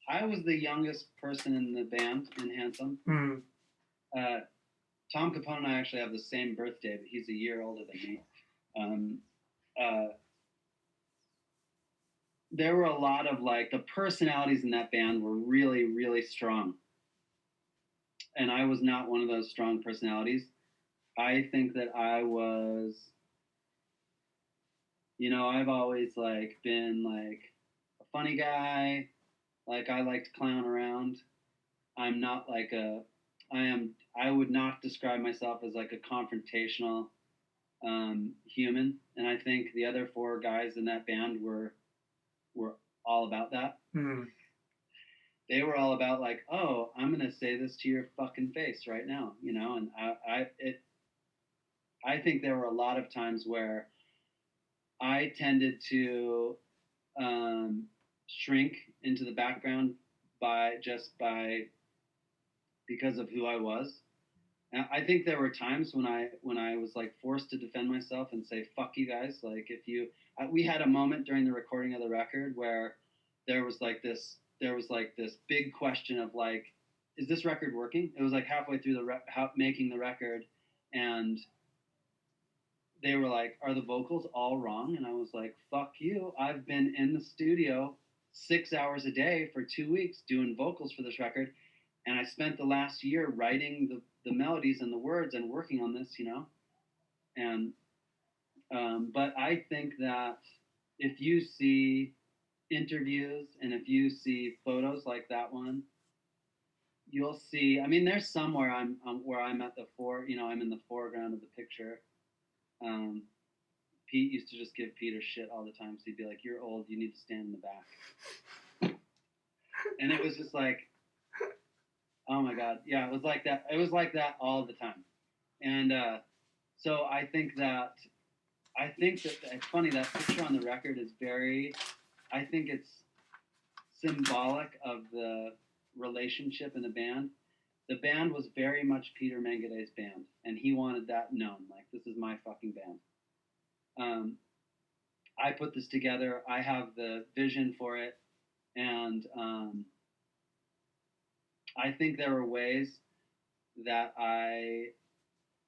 I was the youngest person in the band in Handsome. Mm. Tom Capone and I actually have the same birthday, but he's a year older than me. There were a lot of like the personalities in that band were really, really strong. And I was not one of those strong personalities. I think that I was, you know, I've always like been like a funny guy. Like I like to clown around. I'm not like I would not describe myself as like a confrontational human. And I think the other four guys in that band were all about that. Mm. They were all about like, oh, I'm gonna say this to your fucking face right now, you know. And I think there were a lot of times where I tended to shrink into the background because of who I was. And I think there were times when I was like forced to defend myself and say fuck you guys. Like if you, we had a moment during the recording of the record where there was like this big question of like, is this record working? It was like halfway through making the record, and they were like, are the vocals all wrong? And I was like, fuck you. I've been in the studio 6 hours a day for 2 weeks doing vocals for this record. And I spent the last year writing the melodies and the words and working on this, you know? And, but I think that if you see interviews and if you see photos like that one, you'll see, I mean, there's somewhere where I'm at the I'm in the foreground of the picture. Pete used to just give Peter shit all the time. So he'd be like, you're old, you need to stand in the back. And it was just like, oh my God. Yeah, it was like that. It was like that all the time. And so I think that it's funny, that picture on the record is I think it's symbolic of the relationship in the band. The band was very much Peter Mengaday's band, and he wanted that known. Like, this is my fucking band. I put this together. I have the vision for it, and I think there were ways that I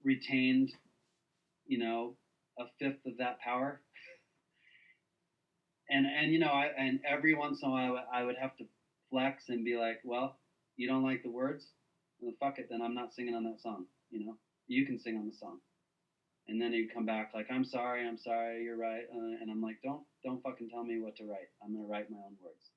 retained, you know, a fifth of that power. And you know, and every once in a while I would have to flex and be like, well, you don't like the words? Well, fuck it, then I'm not singing on that song. You know, you can sing on the song. And then he'd come back like, I'm sorry, you're right. And I'm like, don't fucking tell me what to write. I'm gonna write my own words.